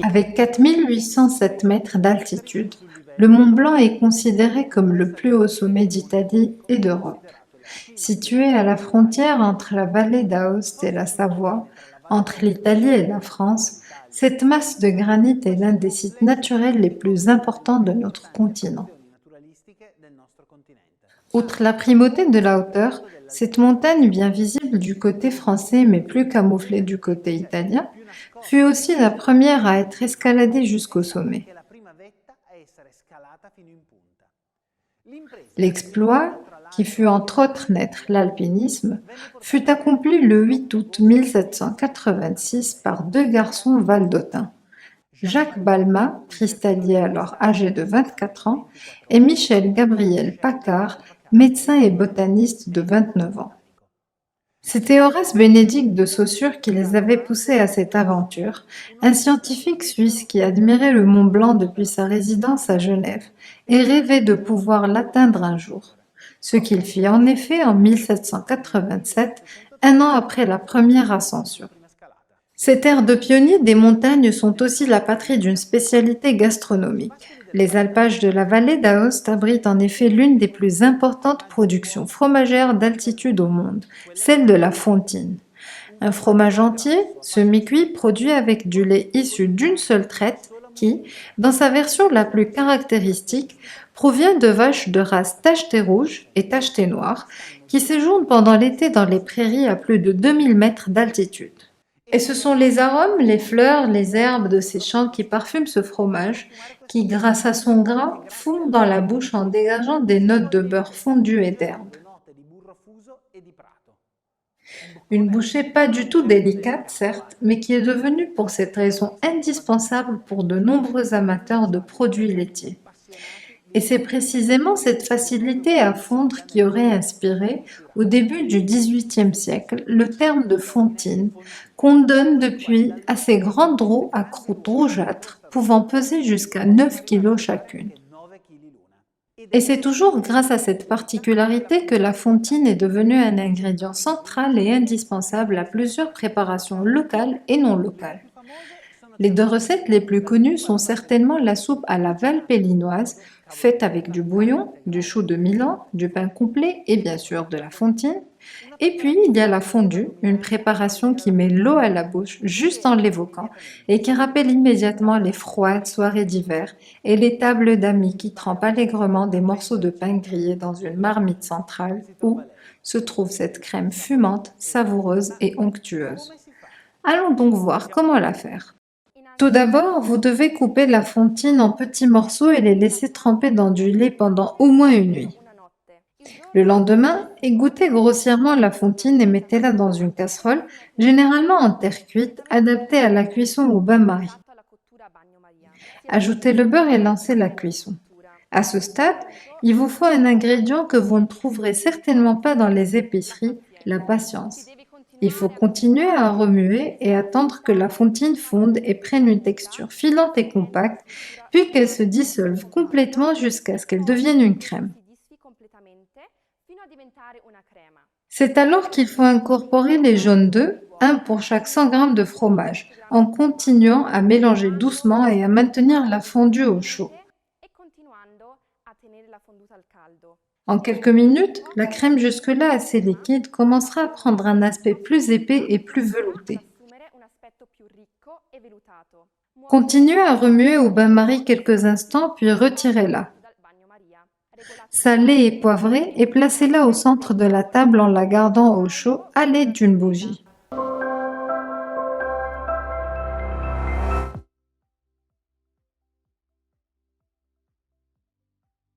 Avec 4807 mètres d'altitude, le Mont Blanc est considéré comme le plus haut sommet d'Italie et d'Europe. Situé à la frontière entre la vallée d'Aoste et la Savoie, entre l'Italie et la France, cette masse de granit est l'un des sites naturels les plus importants de notre continent. Outre la primauté de la hauteur, cette montagne bien visible du côté français mais plus camouflée du côté italien, fut aussi la première à être escaladée jusqu'au sommet. L'exploit, qui fut entre autres naître l'alpinisme, fut accompli le 8 août 1786 par deux garçons valdôtains, Jacques Balmat, cristallier alors âgé de 24 ans, et Michel Gabriel Paccard, médecin et botaniste de 29 ans. C'était Horace Bénédict de Saussure qui les avait poussés à cette aventure, un scientifique suisse qui admirait le Mont Blanc depuis sa résidence à Genève et rêvait de pouvoir l'atteindre un jour. Ce qu'il fit en effet en 1787, un an après la première ascension. Ces terres de pionniers des montagnes sont aussi la patrie d'une spécialité gastronomique. Les alpages de la vallée d'Aoste abritent en effet l'une des plus importantes productions fromagères d'altitude au monde, celle de la Fontine. Un fromage entier, semi-cuit, produit avec du lait issu d'une seule traite qui, dans sa version la plus caractéristique, provient de vaches de race tacheté rouge et tacheté noir qui séjournent pendant l'été dans les prairies à plus de 2000 mètres d'altitude. Et ce sont les arômes, les fleurs, les herbes de ces champs qui parfument ce fromage, qui, grâce à son gras, fond dans la bouche en dégageant des notes de beurre fondu et d'herbe. Une bouchée pas du tout délicate, certes, mais qui est devenue pour cette raison indispensable pour de nombreux amateurs de produits laitiers. Et c'est précisément cette facilité à fondre qui aurait inspiré, au début du XVIIIe siècle, le terme de fontine, qu'on donne depuis à ces grandes roues à croûte rougeâtre, pouvant peser jusqu'à 9 kg chacune. Et c'est toujours grâce à cette particularité que la fontine est devenue un ingrédient central et indispensable à plusieurs préparations locales et non locales. Les deux recettes les plus connues sont certainement la soupe à la valpellinoise, faite avec du bouillon, du chou de Milan, du pain complet et bien sûr de la fontine. Et puis il y a la fondue, une préparation qui met l'eau à la bouche juste en l'évoquant et qui rappelle immédiatement les froides soirées d'hiver et les tables d'amis qui trempent allègrement des morceaux de pain grillés dans une marmite centrale où se trouve cette crème fumante, savoureuse et onctueuse. Allons donc voir comment la faire. Tout d'abord, vous devez couper la fontine en petits morceaux et les laisser tremper dans du lait pendant au moins une nuit. Le lendemain, égouttez grossièrement la fontine et mettez-la dans une casserole, généralement en terre cuite, adaptée à la cuisson au bain-marie. Ajoutez le beurre et lancez la cuisson. À ce stade, il vous faut un ingrédient que vous ne trouverez certainement pas dans les épiceries, la patience. Il faut continuer à remuer et attendre que la fontine fonde et prenne une texture filante et compacte, puis qu'elle se dissolve complètement jusqu'à ce qu'elle devienne une crème. C'est alors qu'il faut incorporer les jaunes d'œufs, un pour chaque 100 g de fromage, en continuant à mélanger doucement et à maintenir la fondue au chaud. En quelques minutes, la crème jusque-là assez liquide commencera à prendre un aspect plus épais et plus velouté. Continuez à remuer au bain-marie quelques instants puis retirez-la. Salez et poivrez et placez-la au centre de la table en la gardant au chaud à l'aide d'une bougie.